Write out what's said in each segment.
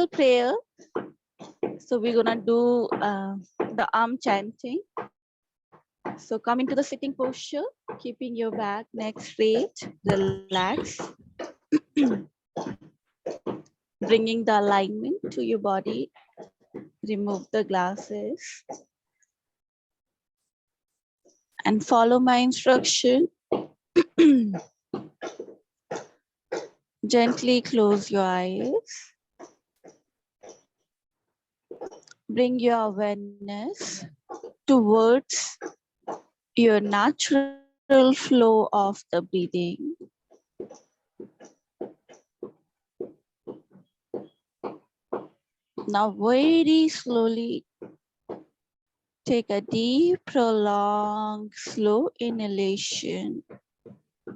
simple prayer. So we're gonna do the chanting. So come into the sitting posture, keeping your back, neck straight, relax. Bringing the alignment to your body. Remove the glasses. And follow my instruction. Gently close your eyes. Bring your awareness towards your natural flow of the breathing. Now very slowly take a deep, prolonged, slow inhalation.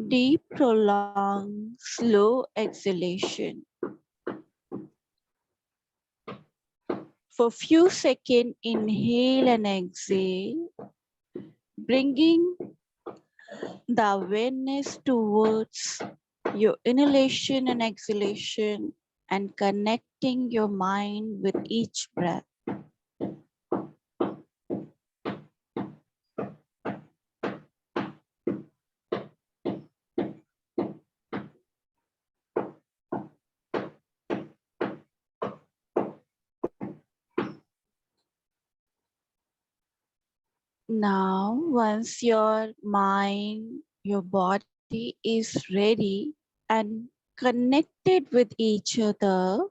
Deep, prolonged, slow exhalation. For few seconds, inhale and exhale, bringing the awareness towards your inhalation and exhalation and connecting your mind with each breath. Now, once your mind, your body is ready and connected with each other,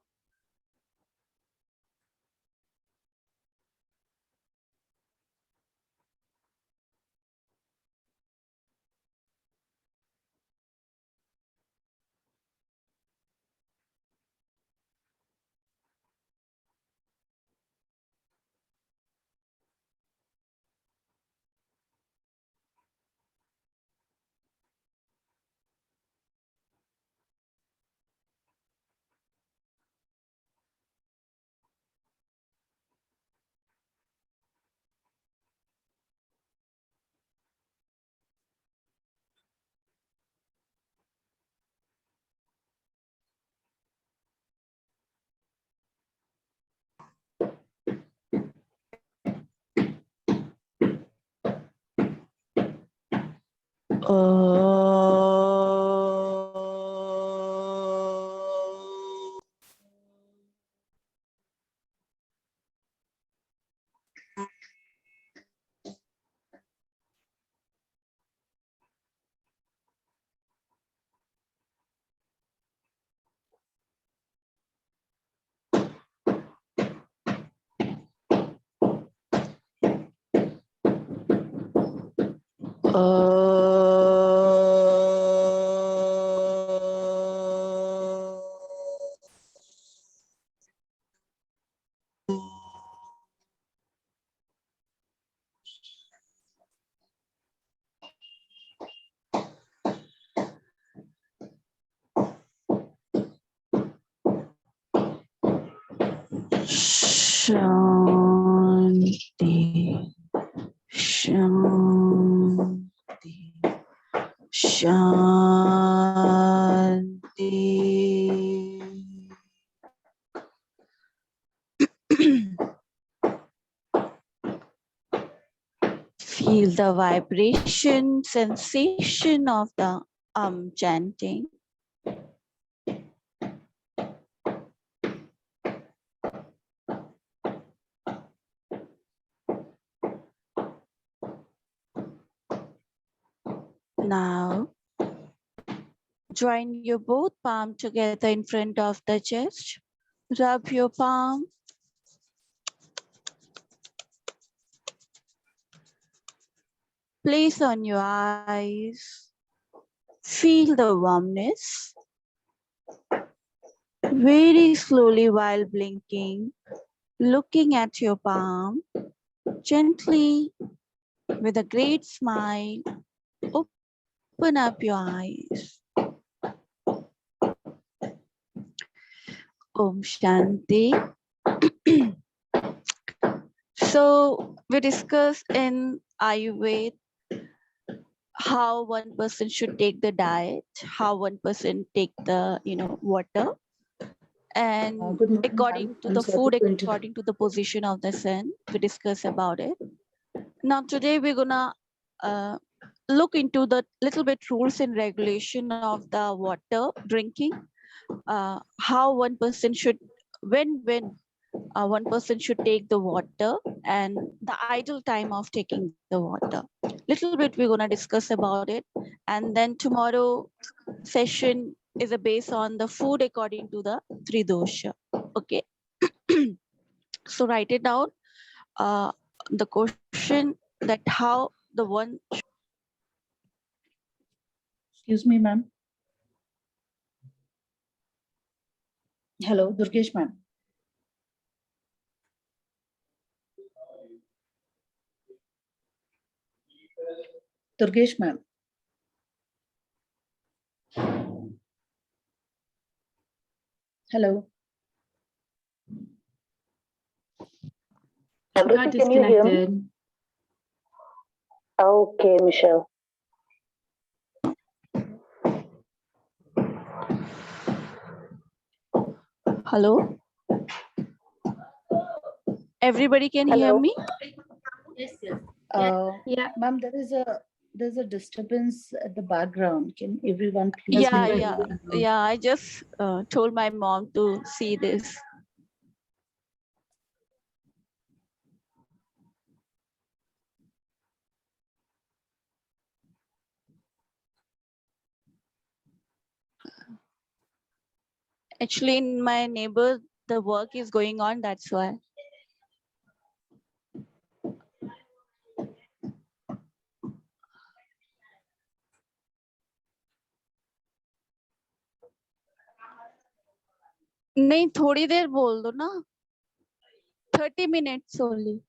Shanti, Shanti, Shanti. Feel the vibration, sensation of the chanting. Now, join your both palms together in front of the chest. Rub your palm. Place on your eyes. Feel the warmness. Very slowly while blinking, looking at your palm, gently, with a great smile, open up your eyes. Om Shanti. So we discussed in Ayurveda how one person should take the diet, how one person take the water, And Good morning, according ma'am. to I'm the sorry food, to interrupt. according to the position of the sun, we discuss about it. Now today we're gonna look into the little bit rules and regulation of the water drinking, how one person should, when one person should take the water, and the ideal time of taking the water. Little bit we're gonna discuss about it, and then tomorrow session is a based on the food according to the three dosha. Okay, so write it down. Uh, the question that how the one. Excuse me, ma'am. Hello, Durgesh, ma'am. Durgesh, ma'am. Hello. Got disconnected. Okay, Michelle. Hello. Everybody can hear Hello. me? Yes, yes. Yeah. Ma'am, there's a disturbance at the background. Can everyone please? Yeah. I just told my mom to see this. Actually, in my neighbor, the work is going on. That's why. नहीं थोड़ी देर बोल दो ना 30 minutes only.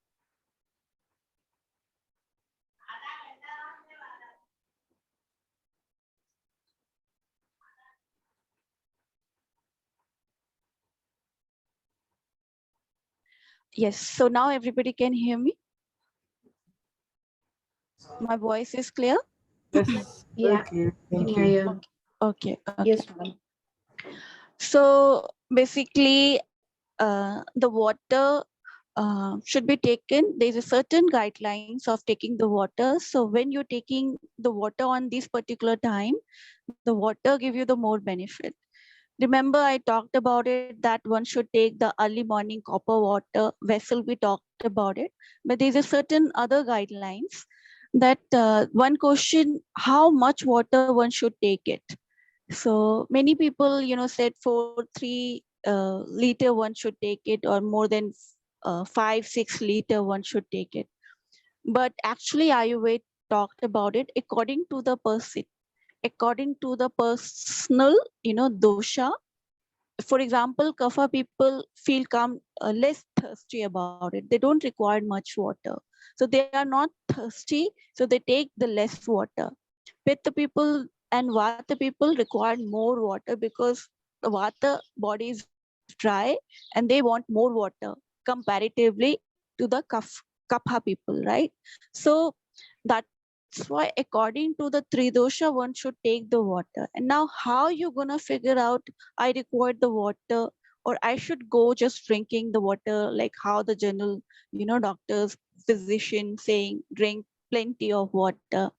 Yes, so now everybody can hear me. My voice is clear. Yes. Yeah. Can hear you. Okay. Yes, ma'am. So basically, the water should be taken. There's a certain guidelines of taking the water. So when you're taking the water on this particular time, the water give you the more benefit. Remember, I talked about it that one should take the early morning copper water vessel. We talked about it, but there's a certain other guidelines that one question: how much water one should take it? So many people, said for 3 liter one should take it, or more than 5-6 liter one should take it. But actually, Ayurveda talked about it according to the person, according to the personal, dosha. For example, kapha people feel less thirsty about it. They don't require much water, so they are not thirsty. So they take the less water. Pitta people and Vata people require more water because the Vata body is dry and they want more water comparatively to the Kapha people, right? So that's why according to the Tridosha, one should take the water. And now how you gonna figure out I require the water or I should go just drinking the water like how the general, doctors, physicians saying drink plenty of water,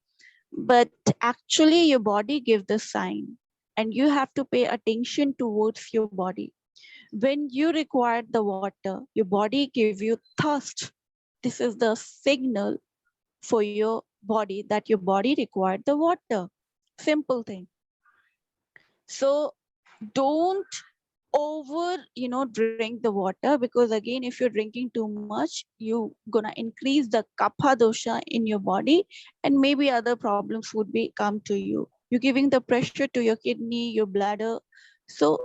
but actually your body gives the sign and you have to pay attention towards your body. When you require the water, your body give you thirst. This is the signal for your body that your body required the water. Simple thing. So don't over drink the water, because again if you're drinking too much you gonna increase the kapha dosha in your body, and maybe other problems would be come to you. You're giving the pressure to your kidney, your bladder. So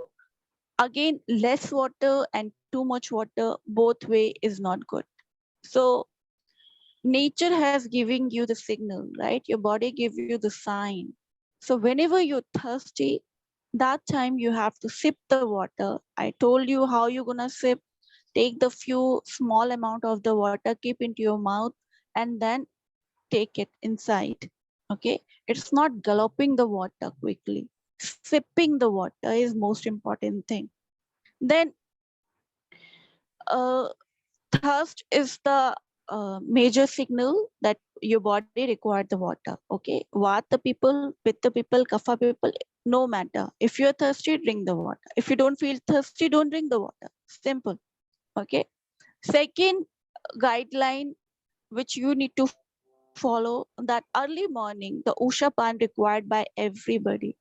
again, less water and too much water both way is not good. So nature has given you the signal, right? Your body give you the sign. So whenever you're thirsty, that time you have to sip the water. I told you how you're gonna sip. Take the few small amount of the water, keep into your mouth, and then take it inside. Okay, it's not gulping the water quickly. Sipping the water is most important thing. Then thirst is the major signal that your body required the water. Okay, Vata people, Pitta people, Kapha people, no matter. If you're thirsty, drink the water. If you don't feel thirsty, don't drink the water. Simple. Okay. Second guideline which you need to follow, that early morning, the Usha Pan required by everybody.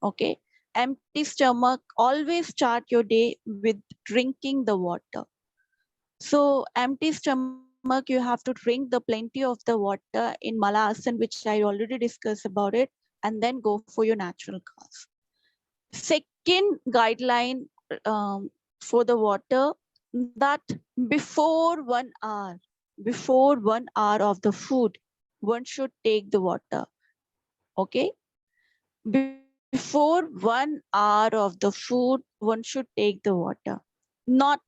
Okay. Empty stomach, always start your day with drinking the water. So empty stomach, you have to drink the plenty of the water in Malasan, which I already discussed about it, and then go for your natural cause. Second guideline for the water, that before 1 hour of the food, one should take the water. Okay, before 1 hour of the food, one should take the water. Not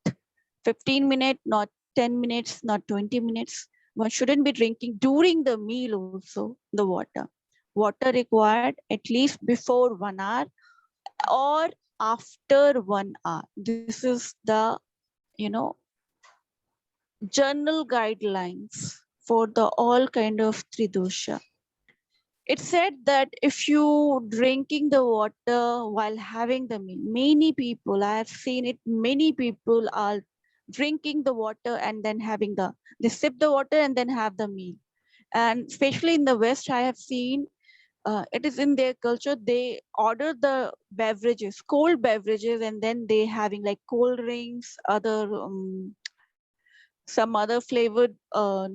15 minutes, not 10 minutes, not 20 minutes. One shouldn't be drinking during the meal also the water. Water required at least before 1 hour or after 1 hour. This is the, you know, general guidelines for the all kind of tridosha. It said that if you drinking the water while having the meal, many people, I have seen it, many people are drinking the water and then having they sip the water and then have the meal. And especially in the West, I have seen it is in their culture, they order the beverages, cold beverages, and then they having like cold drinks, other some other flavored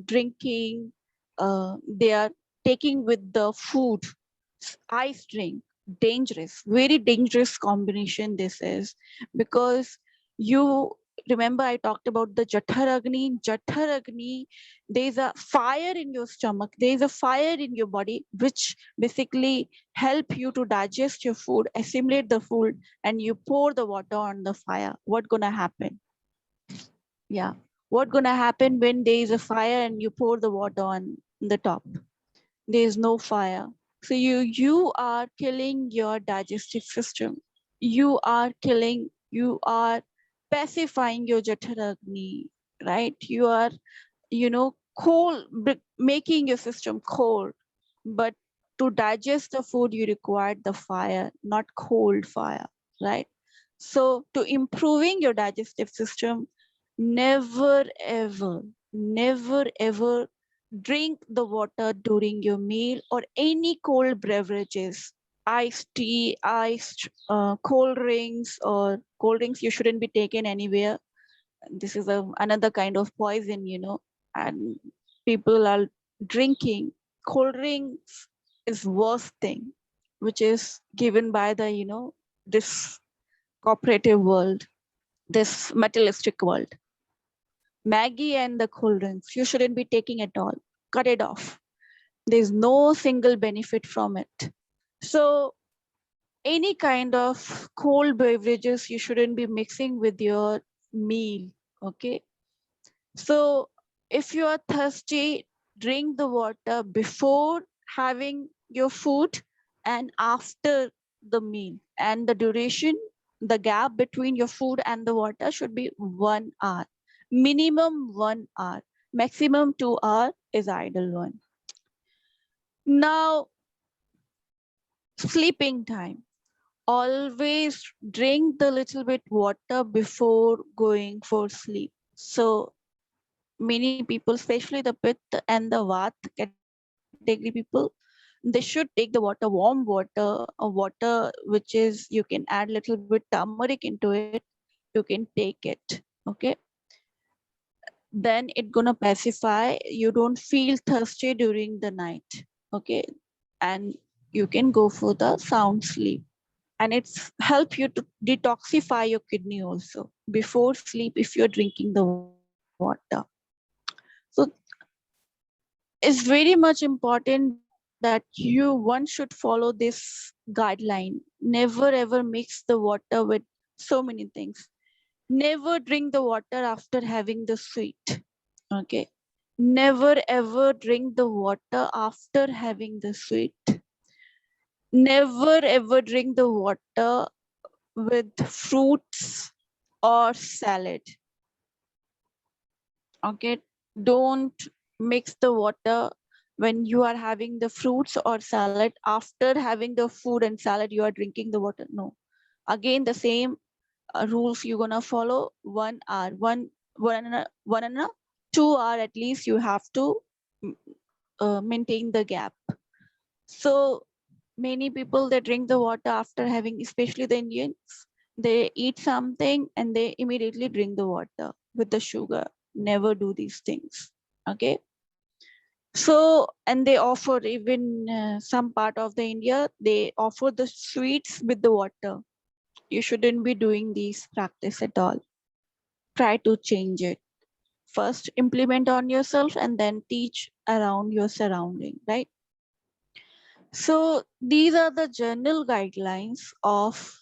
drinking. They are taking with the food, ice drink. Dangerous, very dangerous combination this is, because you remember I talked about the Jatharagni. Jatharagni, there's a fire in your stomach, there's a fire in your body, which basically help you to digest your food, assimilate the food, and you pour the water on the fire. What gonna happen? Yeah. What gonna happen when there is a fire and you pour the water on the top? There is no fire. So you are killing your digestive system. You are pacifying your Jatharagni, right? You are, cold, making your system cold. But to digest the food, you require the fire, not cold fire, right? So to improving your digestive system, never ever, never ever drink the water during your meal or any cold beverages, iced tea, iced cold drinks, or cold drinks you shouldn't be taken anywhere. This is another kind of poison, and people are drinking cold drinks is worst thing, which is given by the, this cooperative world, this materialistic world. Maggie and the cold drinks, you shouldn't be taking at all. Cut it off. There's no single benefit from it. So any kind of cold beverages you shouldn't be mixing with your meal. Okay. So if you are thirsty, drink the water before having your food and after the meal. And the duration, the gap between your food and the water should be 1 hour. Minimum 1 hour. Maximum 2 hour is ideal one. Now, sleeping time. Always drink the little bit water before going for sleep. So many people, especially the Pitta and the Vat category people, they should take the water, warm water, a water which is, you can add little bit turmeric into it, you can take it. Okay. Then it gonna pacify. You don't feel thirsty during the night. Okay. And you can go for the sound sleep. And it's help you to detoxify your kidney also before sleep if you're drinking the water. So it's very much important that one should follow this guideline. Never ever mix the water with so many things. Never drink the water after having the sweet. Okay. Never ever drink the water after having the sweet. Never ever drink the water with fruits or salad. Okay, don't mix the water when you are having the fruits or salad. After having the food and salad, you are drinking the water. No, again the same rules you're gonna follow. 1 hour, one and a 2 hour at least you have to maintain the gap. So many people, they drink the water after having, especially the Indians, they eat something and they immediately drink the water with the sugar. Never do these things. Okay. So, and they offer even some part of the India, they offer the sweets with the water. You shouldn't be doing these practice at all. Try to change it. First implement on yourself and then teach around your surrounding, right? So these are the general guidelines of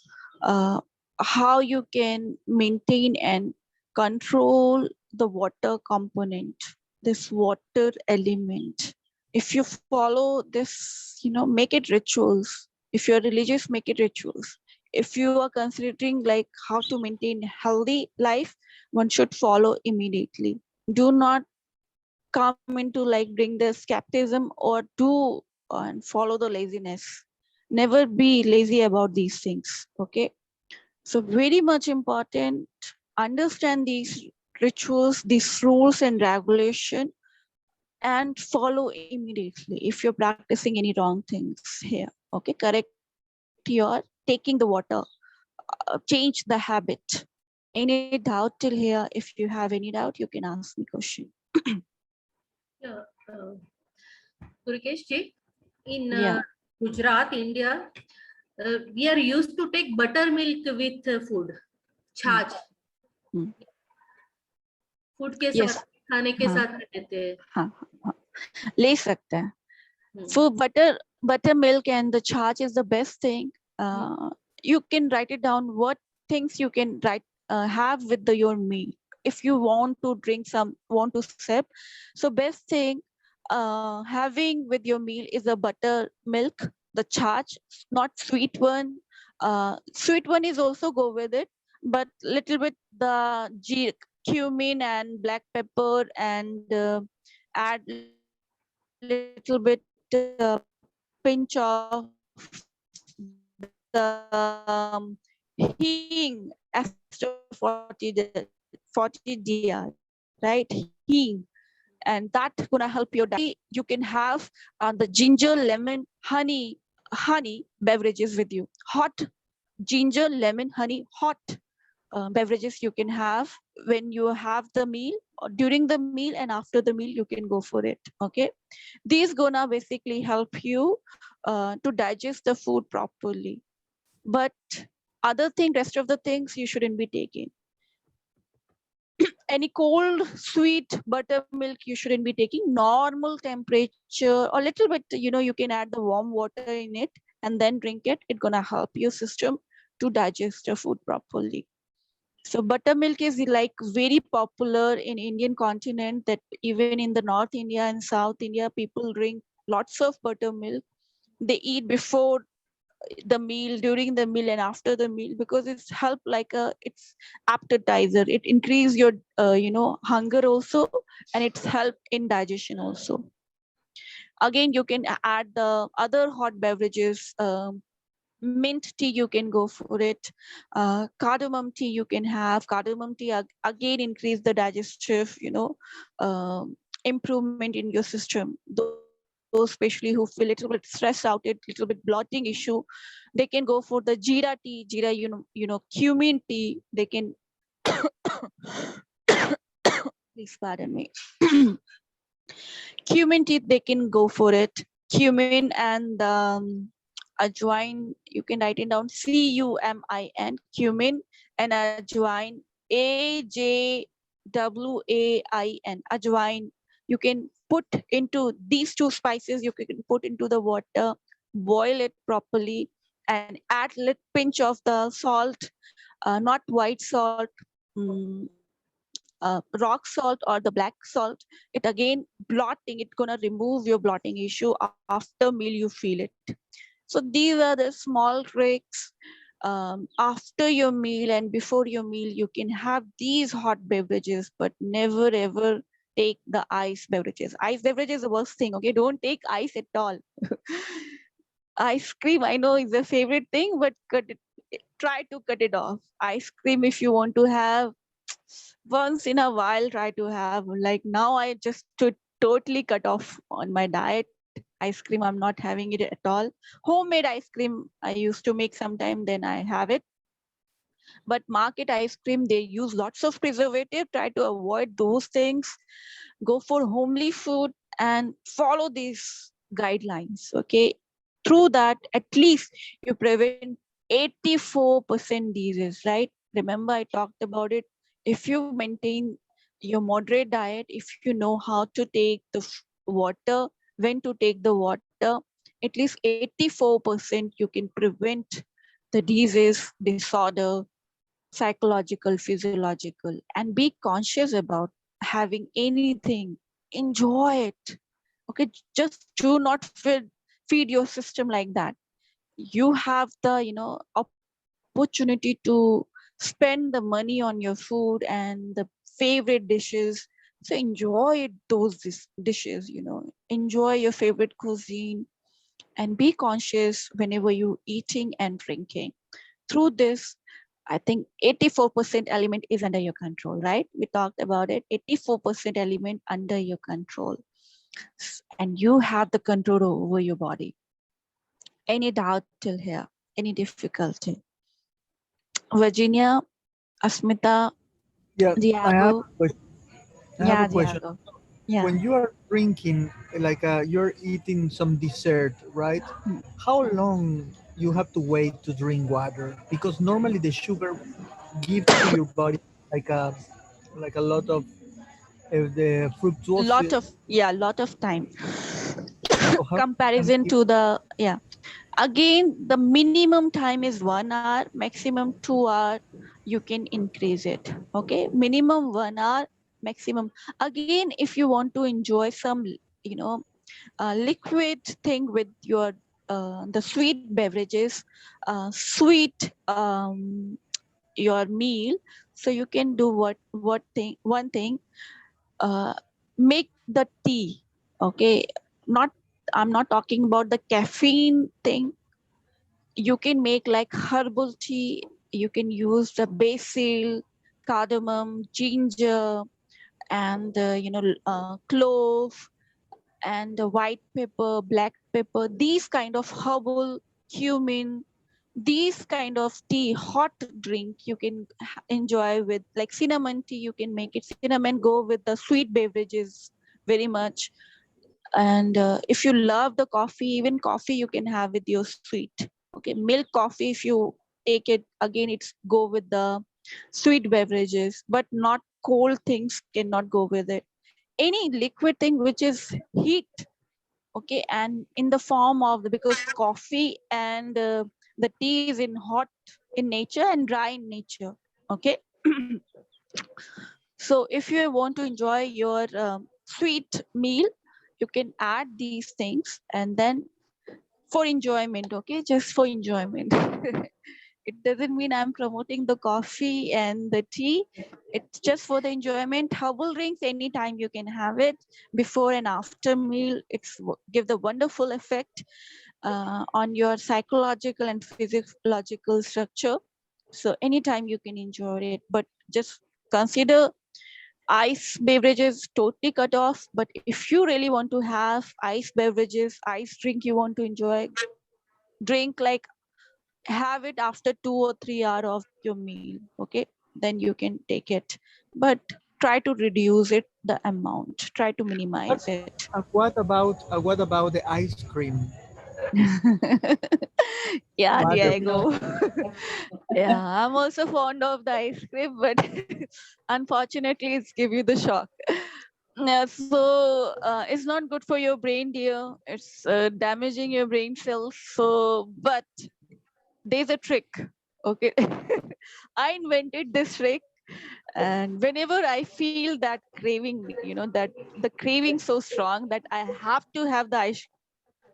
how you can maintain and control the water component, this water element. If you follow this, make it rituals. If you're religious, make it rituals. If you are considering like how to maintain healthy life, one should follow immediately. Do not come into like bring the skepticism or do and follow the laziness. Never be lazy about these things. Okay. So very much important, understand these rituals, these rules and regulation, and follow immediately. If you're practicing any wrong things here, okay, correct your taking the water, change the habit. Any doubt till here? If you have any doubt, you can ask me question. Yeah, Purikesh ji, in Yeah. Gujarat, India, we are used to take buttermilk with food, छाछ. Hmm. Food के Yes. साथ, खाने के हाँ. साथ लेते हैं. हाँ, हाँ, ले सकते हैं. So buttermilk and the charge is the best thing. You can write it down what things you can have with your meal. If you want to drink want to sip, so best thing having with your meal is a buttermilk, the charge, not sweet one. Sweet one is also go with it, but little bit the cumin and black pepper and add little bit pinch of the hing after 40 diya, right? Hing. And that gonna help your diet. You can have the ginger, lemon, honey beverages with you. Hot ginger, lemon, honey, hot beverages you can have when you have the meal, or during the meal and after the meal, you can go for it. Okay. These gonna basically help you to digest the food properly. But other thing, rest of the things you shouldn't be taking. Any cold, sweet buttermilk you shouldn't be taking. Normal temperature or little bit, you can add the warm water in it and then drink it. It's gonna help your system to digest the food properly. So buttermilk is like very popular in Indian continent, that even in the North India and South India, people drink lots of buttermilk. They eat before the meal, during the meal and after the meal, because it's help like it's appetizer. It increase your hunger also, and it's help in digestion also. Again, you can add the other hot beverages. Mint tea, you can go for it. Cardamom tea you can have. Cardamom tea again increase the digestive improvement in your system. Those especially who feel a little bit stressed out, a little bit blotting issue, they can go for the jeera tea. Jeera, cumin tea, they can please pardon me. Cumin tea, they can go for it. Cumin and ajwain, you can write it down, cumin, cumin, and ajwain, ajwain, ajwain. You can put into these two spices, you can put into the water, boil it properly, and add a pinch of the salt, not white salt, mm, rock salt or the black salt. It again blotting, it's gonna remove your blotting issue. After meal you feel it. So these are the small tricks. after your meal and before your meal, you can have these hot beverages, but never ever take the ice beverages. Ice beverages is the worst thing. Okay, don't take ice at all. Ice cream, I know, is a favorite thing, but try to cut it off. Ice cream, if you want to have once in a while, try to have. Like now, I just to totally cut off on my diet. Ice cream, I'm not having it at all. Homemade ice cream, I used to make sometime, then I have it. But market ice cream, they use lots of preservative. Try to avoid those things. Go for homely food and follow these guidelines. Okay, through that, at least you prevent 84% disease, right? Remember, I talked about it. If you maintain your moderate diet, if you know how to take the water, when to take the water, at least 84% you can prevent the disease, disorder, psychological, physiological, and be conscious about having anything. Enjoy it. Okay, just do not feed your system like that. You have the opportunity to spend the money on your food and the favorite dishes. So enjoy those dishes. Enjoy your favorite cuisine and be conscious whenever you eating and drinking. Through this, I think 84% element is under your control, right? We talked about it. 84% element under your control. And you have the control over your body. Any doubt till here? Any difficulty? Virginia, Asmita, Yeah, I have Diago. a question. I have Yeah, a question. Diago. Yeah. When you are drinking, like you're eating some dessert, right? Mm. How long you have to wait to drink water? Because normally the sugar gives to your body like a lot of the fructose. Lot of time. So how can Comparison people? to the, yeah. Again, the minimum time is 1 hour, maximum 2 hour. You can increase it. Okay, minimum 1 hour, maximum. Again, if you want to enjoy some, liquid thing with your the sweet beverages, sweet your meal. So you can do what thing one thing. Uh, Make the tea. Okay, not I'm not talking about the caffeine thing. You can make like herbal tea. You can use the basil, cardamom, ginger, and clove, and the white pepper, black pepper. These kind of herbal, cumin, these kind of tea, hot drink you can enjoy with like cinnamon tea. You can make it cinnamon, go with the sweet beverages very much. And if you love the coffee, even coffee you can have with your sweet. Okay, milk coffee, if you take it, again it's go with the sweet beverages, but not cold things cannot go with it. Any liquid thing which is heat, okay, and in the form of because coffee and the tea is in hot in nature and dry in nature. Okay. So if you want to enjoy your sweet meal, you can add these things, and then for enjoyment, okay, just for enjoyment. It doesn't mean I'm promoting the coffee and the tea. It's just for the enjoyment. Herbal drinks, anytime you can have it before and after meal. It's give the wonderful effect on your psychological and physiological structure. So anytime you can enjoy it, but just consider ice beverages totally cut off. But if you really want to have ice beverages, ice drink you want to enjoy, drink like have it after 2 or 3 hours of your meal. Okay, then you can take it, but try to reduce it the amount, try to minimize it. What about the ice cream? Yeah, Water. Diego. Yeah, I'm also fond of the ice cream, but unfortunately it's give you the shock. Yeah, so it's not good for your brain, dear. It's damaging your brain cells. So, but there's a trick. Okay, I invented this trick, and whenever I feel that craving, that the craving so strong that I have to have the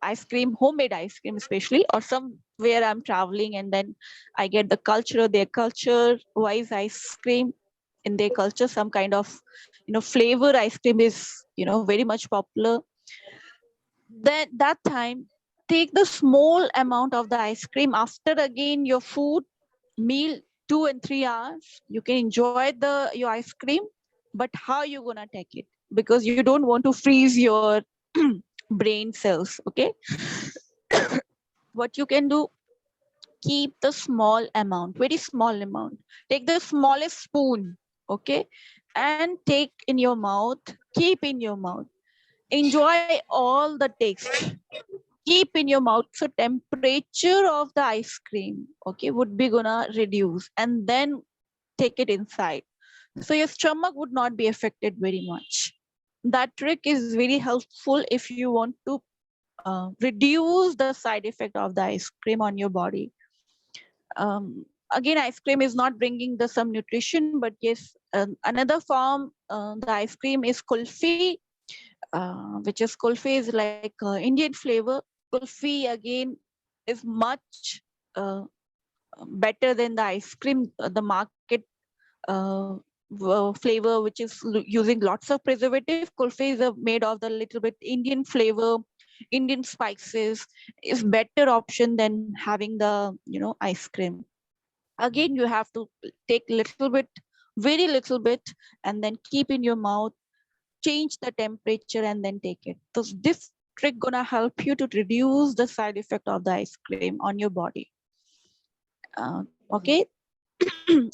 ice cream, homemade ice cream especially, or some where I'm traveling, and then I get their culture wise ice cream. In their culture, some kind of, flavor ice cream is, very much popular. Then that time, take the small amount of the ice cream after again your food meal, 2 and 3 hours. You can enjoy your ice cream, but how you gonna take it? Because you don't want to freeze your brain cells. Okay, what you can do, keep the small amount, very small amount. Take the smallest spoon, okay, and take in your mouth, keep in your mouth. Enjoy all the taste. Keep in your mouth. So temperature of the ice cream, okay, would be gonna reduce, and then take it inside. So your stomach would not be affected very much. That trick is very helpful if you want to reduce the side effect of the ice cream on your body. Again, ice cream is not bringing the some nutrition, but yes, another form, the ice cream is kulfi, which is kulfi is like Indian flavor. Kulfi again is much better than the ice cream, the market flavor, which is using lots of preservative. Kulfi is made of the little bit Indian flavor, Indian spices, is better option than having the ice cream. Again, you have to take little bit, very little bit, and then keep in your mouth, change the temperature, and then take it. So this trick gonna help you to reduce the side effect of the ice cream on your body. Okay,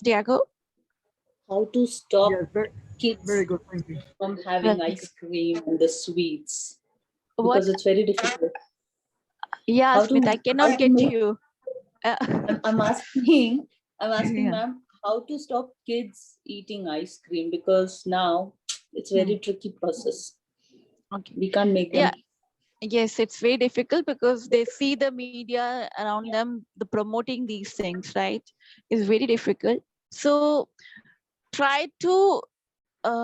Diego. How to stop Yes, very, kids very good. Thank you. from having Very ice cream and the sweets? What? Because it's very difficult. Yeah, How Smith, to, I how cannot to get make, you. Uh, I'm asking, I'm asking, yeah. ma'am, how to stop kids eating ice cream, because now it's very tricky process. Okay. We can't make them. Yeah. Yes, it's very difficult because they see the media around them, the promoting these things, right? It's very difficult. So try to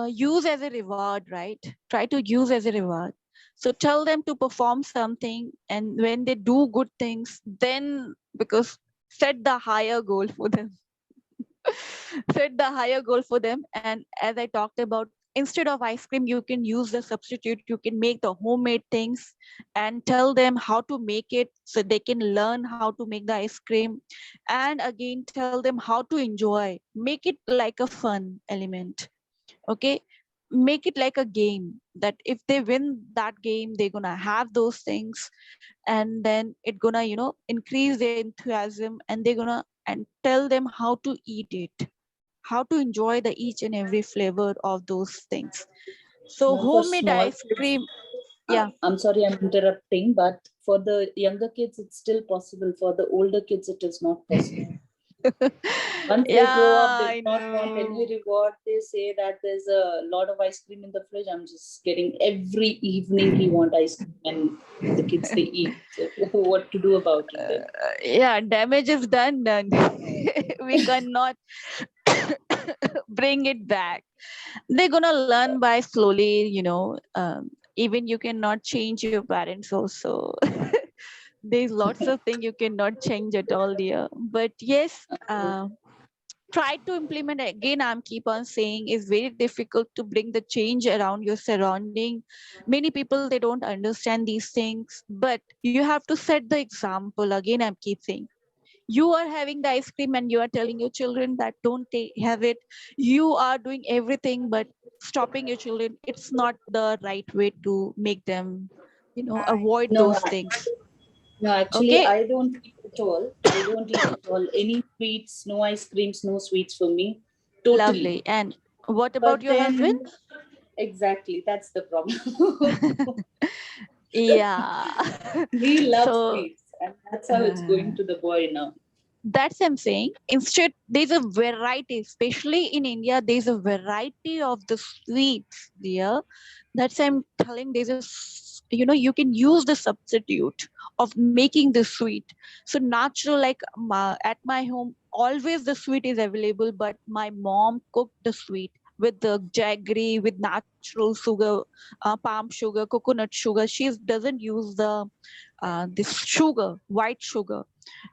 use as a reward, right? Try to use as a reward. So tell them to perform something, and when they do good things, then because set the higher goal for them. Set the higher goal for them. And as I talked about, instead of ice cream, you can use the substitute. You can make the homemade things and tell them how to make it so they can learn how to make the ice cream. And again, tell them how to enjoy. Make it like a fun element. Okay, make it like a game, that if they win that game, they're gonna have those things, and then it gonna increase their enthusiasm, and they're gonna, and tell them how to eat it, how to enjoy the each and every flavor of those things. So Ma'am, for homemade small ice kids, cream, yeah. I'm sorry, I'm interrupting, but for the younger kids, it's still possible. For the older kids, it is not possible. Once they grow up, Yeah, they I do not want any know. reward. They say that there's a lot of ice cream in the fridge. I'm just getting every evening he want ice cream, and the kids they eat. So what to do about it then? Yeah, damage is done. We cannot bring it back. They're gonna learn by slowly, even you cannot change your parents also. There's lots of things you cannot change at all, dear. But yes, try to implement. Again, I'm keep on saying, it's very difficult to bring the change around your surrounding. Many people, they don't understand these things, but you have to set the example. Again, I'm keep saying, you are having the ice cream and you are telling your children that don't have it. You are doing everything but stopping your children. It's not the right way to make them avoid No, those things. no, actually, Okay, I don't eat at all. I don't eat at all. Any sweets, no ice creams, no sweets for me. Totally. lovely. And what about But your husband? then, exactly, that's the problem. Yeah. He loves So sweets, and that's how it's going to the boy now. that's I'm saying. Instead, there's a variety, especially in India, there's a variety of the sweets there. That's I'm telling, there's you can use the substitute of making the sweet. So natural, like at my home, always the sweet is available, but my mom cooked the sweet with the jaggery, with natural sugar, palm sugar, coconut sugar. She doesn't use the this sugar, white sugar.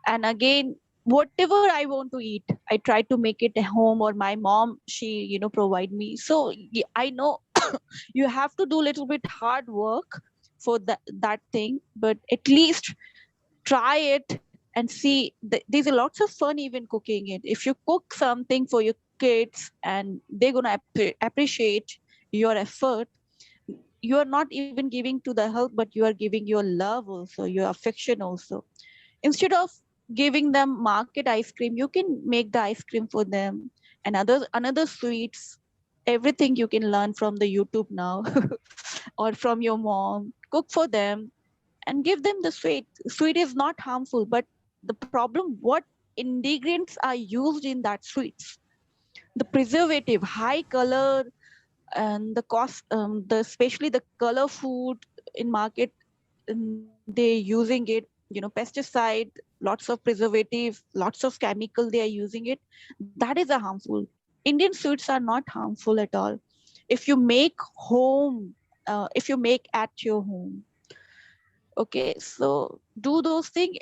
And again, whatever I want to eat, I try to make it at home, or my mom, she provide me. So I know you have to do a little bit hard work for that thing, but at least try it and see. There's a lots of fun even cooking it. If you cook something for your kids and they're gonna appreciate your effort, you are not even giving to the help, but you are giving your love also, your affection also. Instead of giving them market ice cream, you can make the ice cream for them. And another sweets, everything you can learn from the YouTube now or from your mom. Cook for them and give them the sweet. Sweet is not harmful, but the problem, what ingredients are used in that sweets? The preservative, high color, and the cost, the especially the color food in market, they using it, pesticide, lots of preservative, lots of chemical they are using it. That is a harmful. Indian sweets are not harmful at all. If you make home, if you make at your home, okay, so do those things.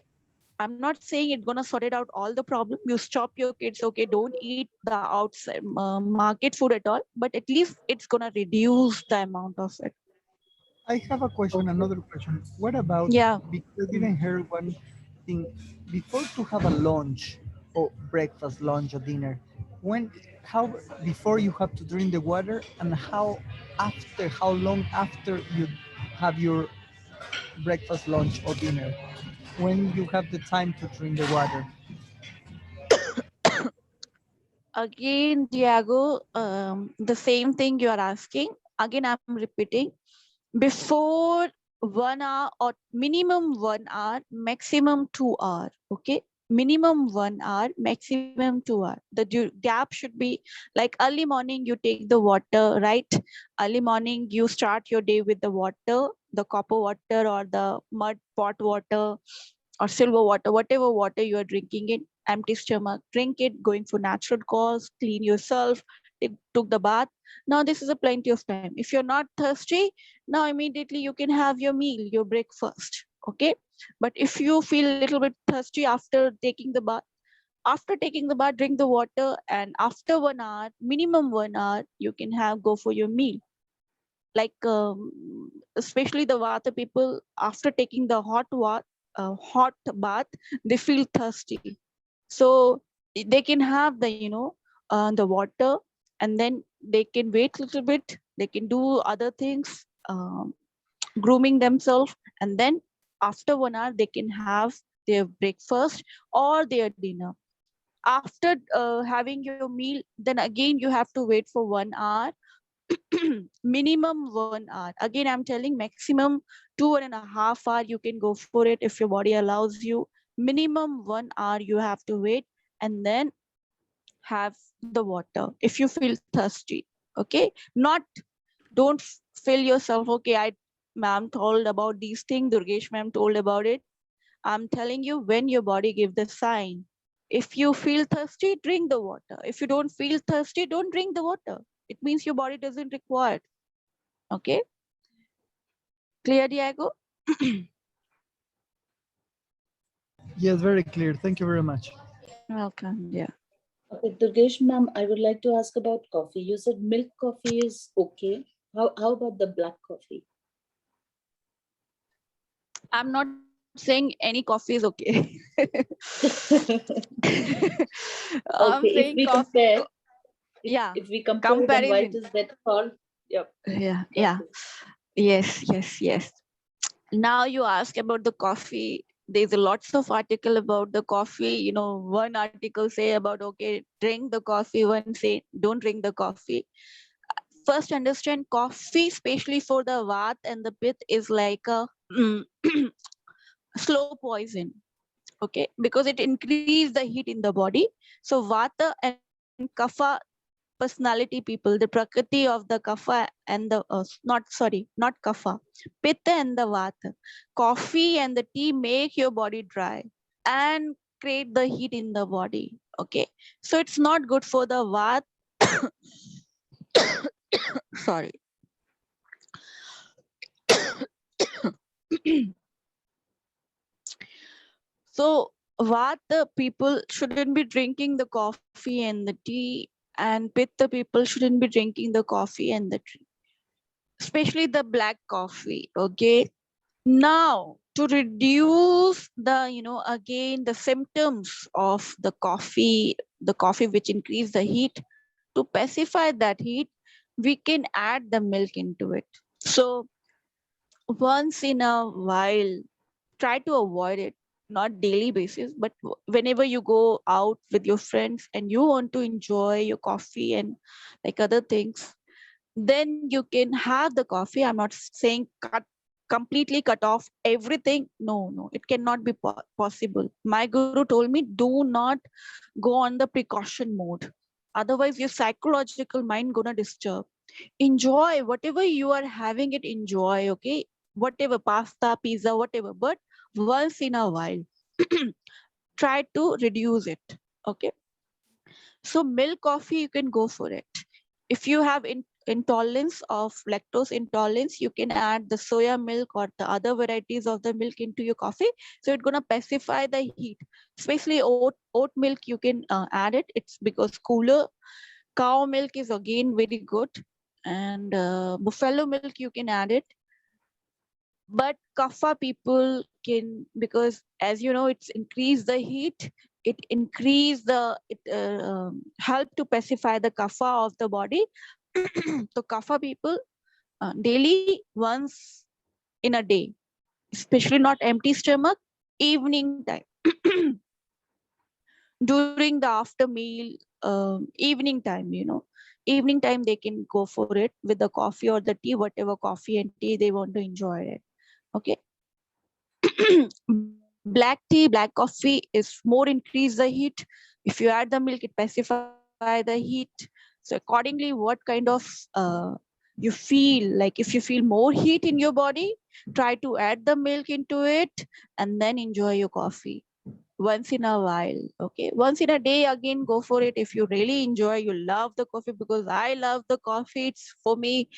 I'm not saying it's gonna sort it out all the problem. You stop your kids, okay, don't eat the outside market food at all, but at least it's gonna reduce the amount of it. I have a question, Okay. another question. What about, Yeah. because I didn't hear one thing, before to have a lunch or breakfast, lunch or dinner, when, how, before you have to drink the water, and how after, how long after you have your breakfast, lunch or dinner, when you have the time to drink the water? Again, Diego, the same thing you are asking. Again, I'm repeating. Before 1 hour, or minimum 1 hour, maximum 2 hour. Okay. Minimum 1 hour, maximum 2 hour. The gap should be like early morning, you take the water, right? Early morning, you start your day with the water, the copper water or the mud pot water or silver water, whatever water you are drinking it, empty stomach, drink it, going for natural cause, clean yourself, took the bath. Now this is a plenty of time. If you're not thirsty, now immediately you can have your meal, your breakfast. Okay. But if you feel a little bit thirsty after taking the bath, drink the water, and after 1 hour, minimum 1 hour, you can have go for your meal. Like especially the Vata people, after taking the hot bath, they feel thirsty. So they can have the water, and then they can wait a little bit. They can do other things, grooming themselves, and then after 1 hour they can have their breakfast or their dinner. After having your meal, then again you have to wait for 1 hour. Minimum 1 hour. Again, I'm telling maximum 2.5 hours you can go for it if your body allows you. Minimum 1 hour you have to wait, and then have the water if you feel thirsty. Okay. Not, don't fill yourself, okay, I ma'am told about these things, Durgesh ma'am told about it. I'm telling you, when your body give the sign, if you feel thirsty, drink the water. If you don't feel thirsty, don't drink the water. It means your body doesn't require it. Okay. Clear, Diego? Yes, very clear. Thank you very much. Welcome. Yeah. Okay, Durgesh ma'am, I would like to ask about coffee. You said milk coffee is okay. How about the black coffee? I'm not saying any coffee is okay. I'm Okay, if saying we coffee. compare, Yeah. if we compare, then why it Comparison. is that called? Yep. Yeah. Yeah. Okay. Yes. Yes. Yes. Now you ask about the coffee. There's a lots of article about the coffee. One article say about, okay, drink the coffee, one say don't drink the coffee. First, understand coffee, especially for the vat and the pith, is like a slow poison. Okay, because it increases the heat in the body. So vata and kapha personality people, the prakriti of the kapha and the not kapha, pitta and the vata. Coffee and the tea make your body dry and create the heat in the body. Okay, so it's not good for the vat. Sorry. So Vata people shouldn't be drinking the coffee and the tea, and Pitta people shouldn't be drinking the coffee and the tea, especially the black coffee. Okay. Now, to reduce the, again, the symptoms of the coffee which increase the heat, to pacify that heat, we can add the milk into it. So once in a while, try to avoid it, not daily basis, but whenever you go out with your friends and you want to enjoy your coffee and like other things, then you can have the coffee. I'm not saying completely cut off everything. No, no, it cannot be possible. My guru told me, do not go on the precaution mode. Otherwise, your psychological mind gonna disturb. Enjoy whatever you are having it, enjoy, okay? Whatever, pasta, pizza, whatever, but once in a while, try to reduce it, okay? So milk coffee, you can go for it. If you have intolerance of lactose intolerance, you can add the soya milk or the other varieties of the milk into your coffee. So it's gonna pacify the heat. Especially oat milk, you can add it. It's because cooler. Cow milk is again very good, and buffalo milk you can add it. But kapha people can, because as you know, it's increase the heat. It increase the help to pacify the kapha of the body. So kapha people, daily once in a day, especially not empty stomach, evening time, during the after meal, evening time, evening time they can go for it with the coffee or the tea, whatever coffee and tea they want to enjoy it. Okay. Black tea, black coffee is more increase the heat. If you add the milk, it pacify the heat. So accordingly, what kind of you feel, like if you feel more heat in your body, try to add the milk into it and then enjoy your coffee once in a while. Okay, once in a day, again go for it if you really enjoy, you love the coffee. Because I love the coffee, it's for me,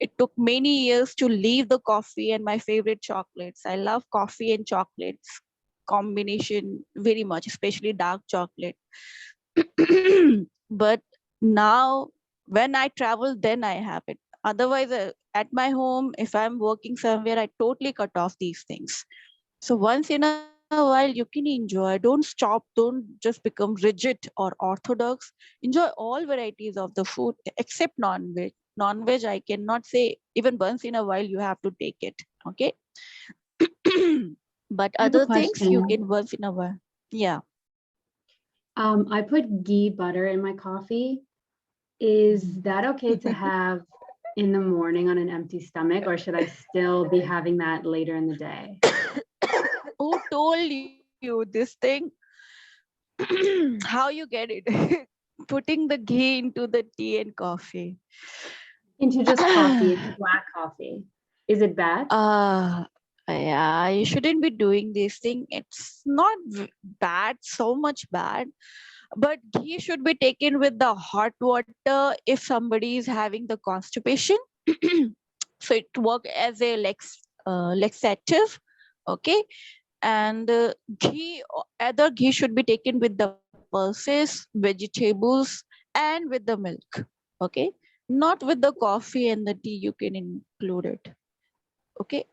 it took many years to leave the coffee and my favorite chocolates. I love coffee and chocolates combination very much, especially dark chocolate. But now when I travel, then I have it. Otherwise, at my home, if I'm working somewhere, I totally cut off these things. So once in a while, you can enjoy. Don't stop. Don't just become rigid or orthodox. Enjoy all varieties of the food except non-veg. Non-veg, I cannot say even once in a while you have to take it. Okay. But I have a other things you question. can once in a while. Yeah. I put ghee butter in my coffee. Is that okay to have in the morning on an empty stomach, or should I still be having that later in the day? Who told you this thing? How you get it? Putting the ghee into the tea and coffee. Into just coffee, into black coffee. Is it bad? Yeah, you shouldn't be doing this thing. It's not bad, so much bad, but ghee should be taken with the hot water if somebody is having the constipation. So it work as a laxative. Okay. And other ghee should be taken with the pulses, vegetables, and with the milk. Okay. Not with the coffee and the tea, you can include it. Okay.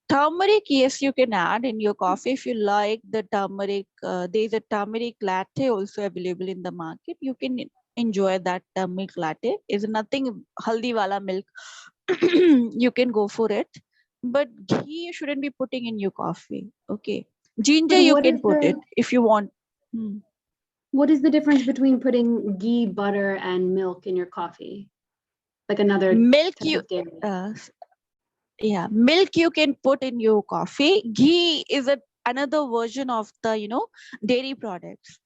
Turmeric, yes, you can add in your coffee if you like the turmeric. There's a turmeric latte also available in the market. You can enjoy that turmeric latte. Is nothing haldi wala milk. You can go for it. But ghee you shouldn't be putting in your coffee. Okay. Ginger But you can put it if you want. what is the difference between putting ghee, butter, and milk in your coffee? Like another Milk type you of dairy. yeah, milk you can put in your coffee. Ghee is another version of the dairy products.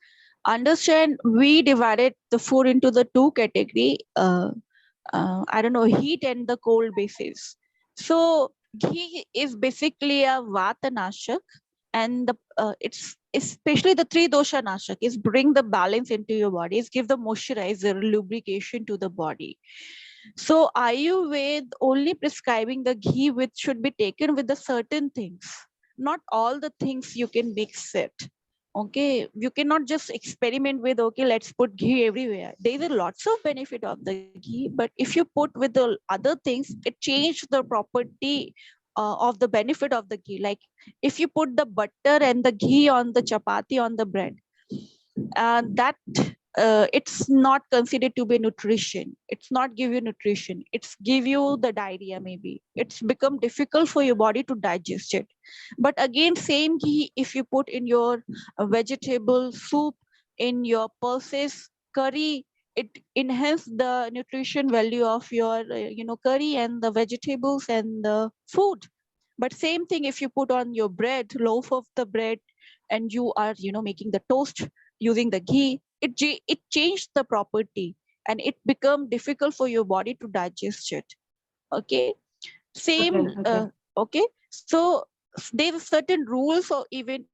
Understand, we divided the food into the two category. I don't know, heat and the cold basis. So ghee is basically a vata nashak, and it's especially the three dosha nashak is bring the balance into your body, is give the moisturizer, lubrication to the body. So Ayurveda only prescribing the ghee which should be taken with the certain things. Not all the things you can mix it. Okay, you cannot just experiment with, okay, let's put ghee everywhere. There is a lots of benefit of the ghee, but if you put with the other things, it change the property of the benefit of the ghee. Like if you put the butter and the ghee on the chapati on the bread, that it's not considered to be nutrition. It's not give you nutrition. It's give you the diarrhea maybe. It's become difficult for your body to digest it. But again, same ghee, if you put in your vegetable soup, in your pulses, curry, it enhance the nutrition value of your curry and the vegetables and the food. But same thing if you put on your bread, loaf of the bread, and you are making the toast using the ghee, it changed the property and it become difficult for your body to digest it. Okay, same. Okay. Okay, so there's certain rules or even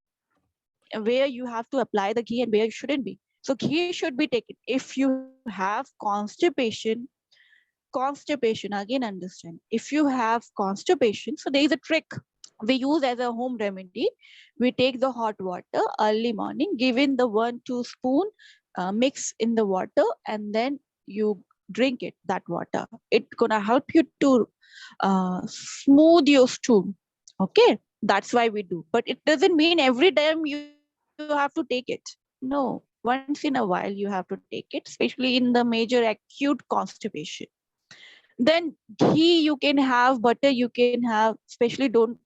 where you have to apply the ghee and where you shouldn't be. So ghee should be taken if you have constipation, again understand, if you have constipation, so there is a trick we use as a home remedy. We take the hot water early morning, give in the 1-2 spoon, mix in the water, and then you drink it, that water. It's gonna help you to smooth your stool. Okay, that's why we do. But it doesn't mean every time you have to take it. No, once in a while you have to take it, especially in the major acute constipation. Then ghee you can have, butter you can have, especially don't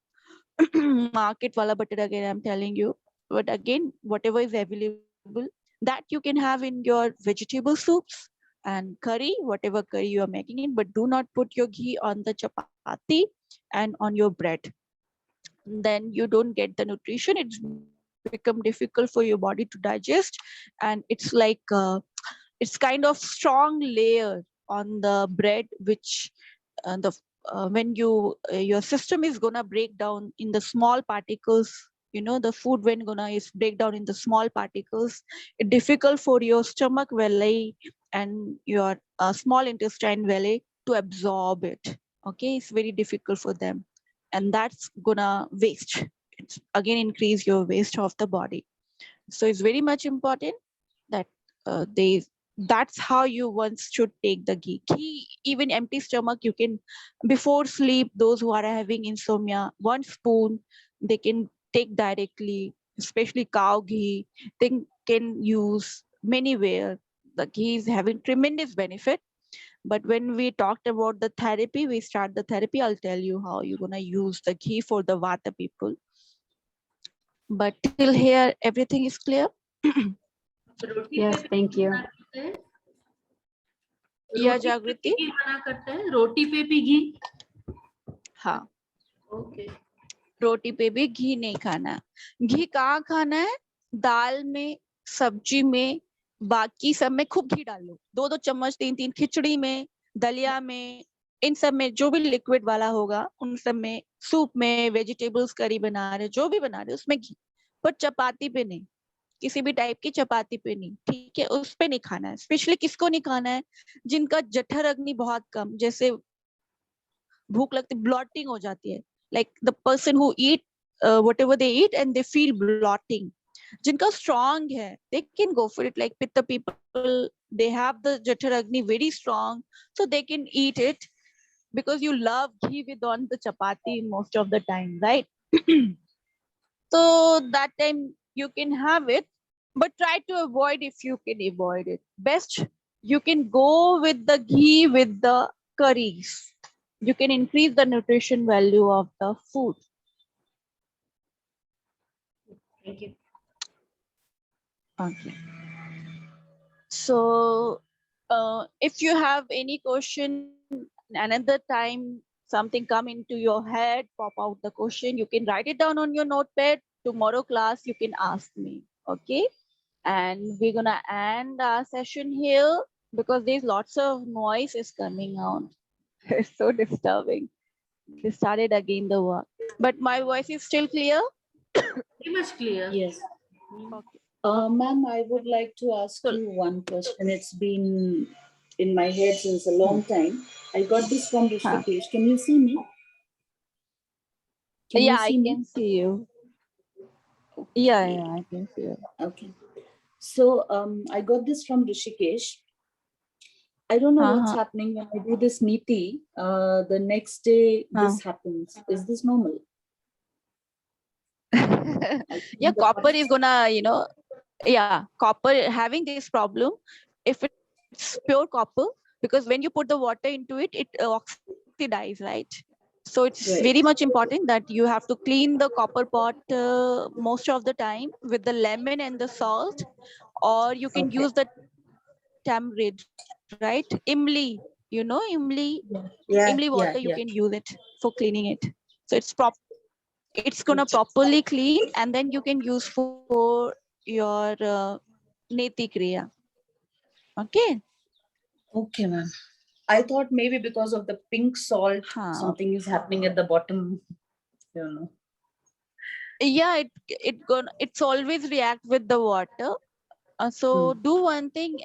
market wala butter, again I'm telling you, but again whatever is available, that you can have in your vegetable soups and curry, whatever curry you are making it, but do not put your ghee on the chapati and on your bread. Then you don't get the nutrition. It's become difficult for your body to digest, and it's like it's kind of strong layer on the bread, which the when you your system is gonna break down in the small particles. The food when gonna is break down in the small particles, it's difficult for your stomach valley and your small intestine valley to absorb it. Okay, it's very difficult for them, and that's gonna waste. It's again increase your waste of the body. So it's very much important that they that's how you once should take the ghee. Even empty stomach, you can, before sleep, those who are having insomnia, 1 spoon they can take directly, especially cow ghee. They can use many where. The ghee is having tremendous benefit. But when we talked about the therapy, we start the therapy, I'll tell you how you're gonna use the ghee for the vata people. But till here everything is clear. Roti Yes, पे thank you. बना करते हैं, या रोटी पे भी जागृति? घी बना करते हैं, रोटी पे भी घी। हाँ, ओके, रोटी पे भी घी नहीं खाना। घी कहाँ खाना है? दाल में, सब्जी में, बाकी सब में खूब घी डाल लो। 2-2 चम्मच, 3-3, खिचड़ी में, दलिया में, इन सब में जो भी लिक्विड वाला होगा, उन सब में, सूप में, वेजिटेबल्स करी बना रहे, जो भी बना रहे उसमें घी। पर चपाती पे नहीं, किसी भी टाइप की चपाती पे नहीं, ठीक है? उस पे नहीं खाना है। स्पेशली किसको नहीं खाना है? जिनका जठर अग्नि बहुत कम, जैसे भूख लगती, ब्लॉटिंग हो जाती है, like the person who eat whatever they eat and they feel blotting. जिनका strong है, they can go for it. Like pitta people, they have the jఠर agni very strong, so they can eat it because you love ghee with on the chapati most of the time, right? So that time you can have it, but try to avoid if you can avoid it. Best you can go with the ghee with the curries. You can increase the nutrition value of the food. Thank you. Okay. So if you have any question another time, something come into your head, pop out the question, you can write it down on your notepad. Tomorrow class you can ask me. Okay, and we're gonna end our session here because there's lots of noise is coming out. It's so disturbing. We started again the work, but my voice is still clear. Very much clear. Yes. Okay. Ma'am, I would like to ask So- you one question. It's been in my head since a long time. I got this from Rishikesh. Can you see me? Can Yeah, you I see me? can see you. Yeah, I can see it. Okay. So I got this from Rishikesh. I don't know what's Uh-huh. happening when I do this niti. The next day this happens. Is this normal? I Yeah, think the copper is gonna, yeah, copper having this problem. If it's pure copper, because when you put the water into it, it oxidize, right? So it's very much right. important that you have to clean the copper pot most of the time with the lemon and the salt, or you can Okay. use the tamarind, right? Imli, imli, imli Yeah, water, you yeah, can yeah. use it for cleaning it. So it's gonna properly clean, and then you can use for your neti kriya. Okay. Okay, ma'am. I thought maybe because of the pink salt, Huh. something is happening at the bottom. You know. Yeah, it's always react with the water. So Hmm. do one thing.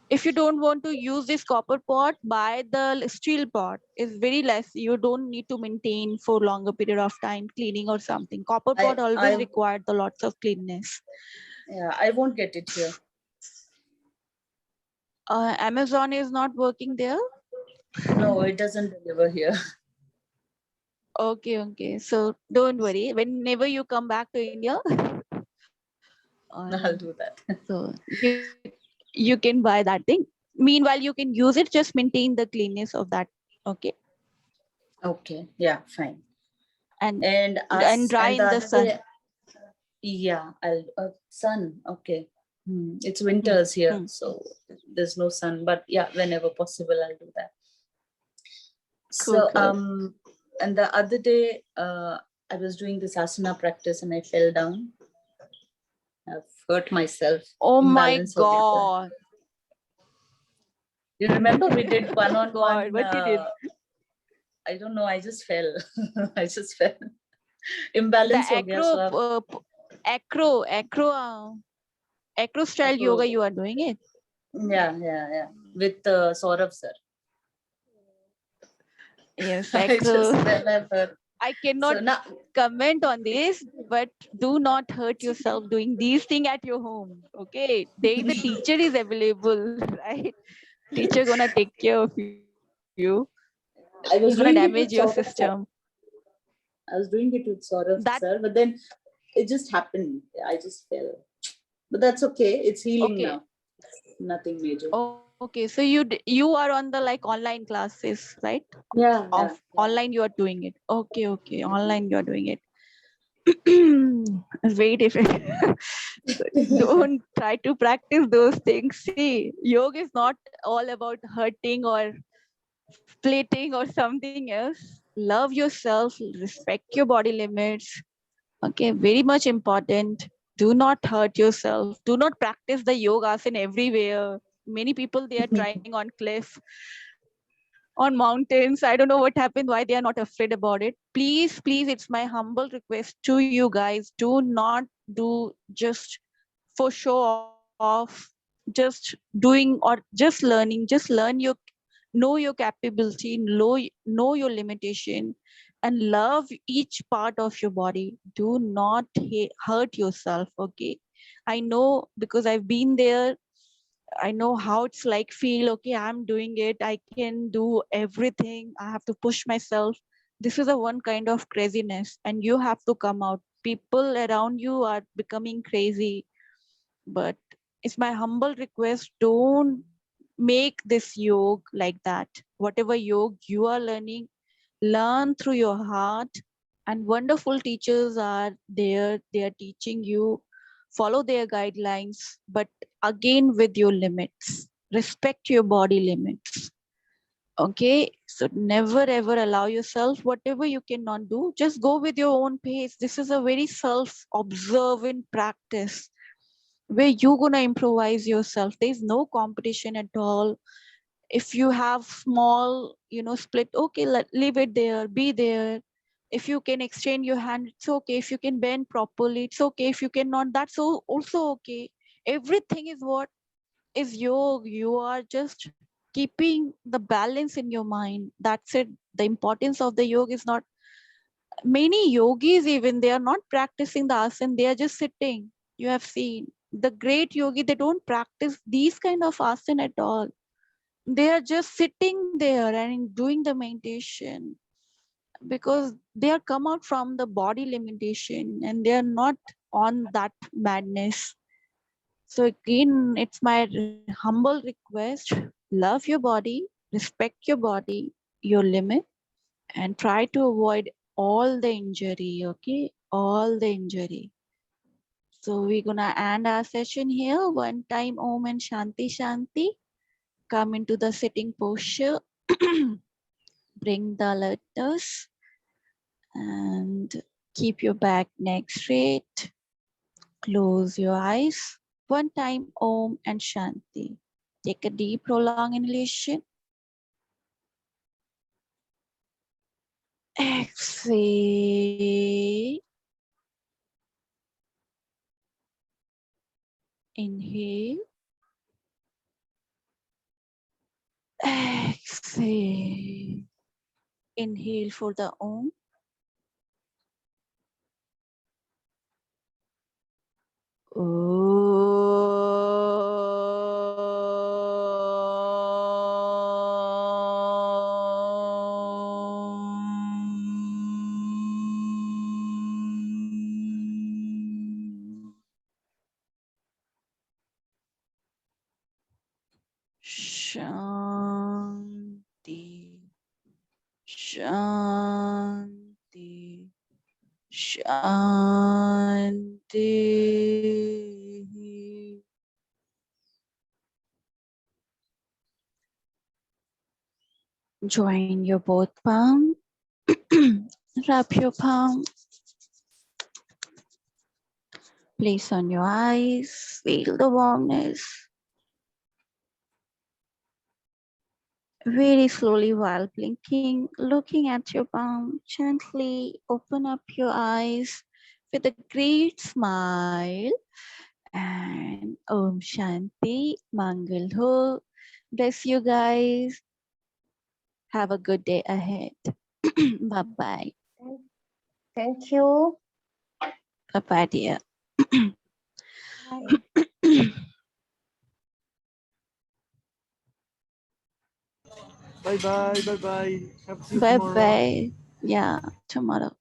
If you don't want to use this copper pot, buy the steel pot. It's very less. You don't need to maintain for longer period of time cleaning or something. Copper pot always I required the lots of cleanness. yeah, I won't get it here. Amazon is not working there. No, it doesn't deliver here. Okay. So don't worry. Whenever you come back to India, I'll do that. so you can buy that thing. Meanwhile, you can use it. Just maintain the cleanness of that. Okay, Okay, yeah, fine. and And and us dry and the in the other sun. day, yeah, I'll sun. Okay. It's Hmm, winters here, hmm. so there's no sun. But yeah, whenever possible, I'll do that. Cool, So cool. and the other day, I was doing this asana practice and I fell down. I've hurt myself. Oh my Imbalance हो गया था. God. You remember we did one on God, one. what you did? I don't know. I just fell. I just fell. The Imbalance हो गया. So I've acro style yoga. You are doing it. yeah. With Saurav sir. Yes, I acro. just fell. I've hurt. I cannot So now, comment on this, but do not hurt yourself doing these things at your home. Okay, there is a teacher is available, right? Teacher gonna take care of you. He's gonna I was damage doing your it with Saurav system. sir. I was doing it with Saurav That sir, but then it just happened. I just fell. But that's okay. It's healing okay. now. Nothing major. Okay, so you are on the like online classes, right? Of Yeah. online you are doing it. Okay. Online you are doing it. It's very different. So don't try to practice those things. See, yoga is not all about hurting or splitting or something else. Love yourself, respect your body limits. Okay, very much important. Do not hurt yourself. Do not practice the yogas in everywhere. Many people they are trying on cliff, on mountains. I don't know what happened, why they are not afraid about it. Please, it's my humble request to you guys. Do not do just for show off, just doing or just learning. Just learn your know your capability, know your limitation, and love each part of your body. Do not hurt yourself. Okay, I know because I've been there. I know how it's like feel. Okay, I'm doing it, I can do everything, I have to push myself. This is a one kind of craziness, and you have to come out. People around you are becoming crazy, but it's my humble request, don't make this yoga like that. Whatever yoga you are learning, learn through your heart, and wonderful teachers are there, they are teaching you. Follow their guidelines, but again with your limits. Respect your body limits. Okay, so never ever allow yourself whatever you cannot do, just go with your own pace. This is a very self observant practice where you gonna improvise yourself. There's no competition at all. If you have small split, okay, leave it there, be there. If you can extend your hand, it's okay. If you can bend properly, it's okay. If you cannot, that's also okay. Everything is what is yoga. You are just keeping the balance in your mind. That's it. The importance of the yoga is not Many yogis, even they are not practicing the asana, they are just sitting. You have seen the great yogi, they don't practice these kind of asana at all. They are just sitting there and doing the meditation because they are come out from the body limitation and they are not on that madness. So again, it's my humble request, love your body, respect your body, your limit, and try to avoid all the injury, okay? All the injury. So we're gonna end our session here. One time Om and Shanti Shanti. Come into the sitting posture. Bring the letters and keep your back neck straight. Close your eyes. One time Om and Shanti. Take a deep prolonged inhalation. Exhale. Inhale. Exhale. Inhale for the Om. Shanti, Shanti, Shanti. Join your both palm. Wrap your palm. Place on your eyes. Feel the warmness. Very slowly while blinking, looking at your palm, gently open up your eyes with a great smile. And Om Shanti, Mangal Ho. Bless you guys. Have a good day ahead. Bye-bye. Thank you. Bye-bye, dear. Bye. Bye bye. Bye bye. Have to see you tomorrow. Bye-bye. Yeah, tomorrow.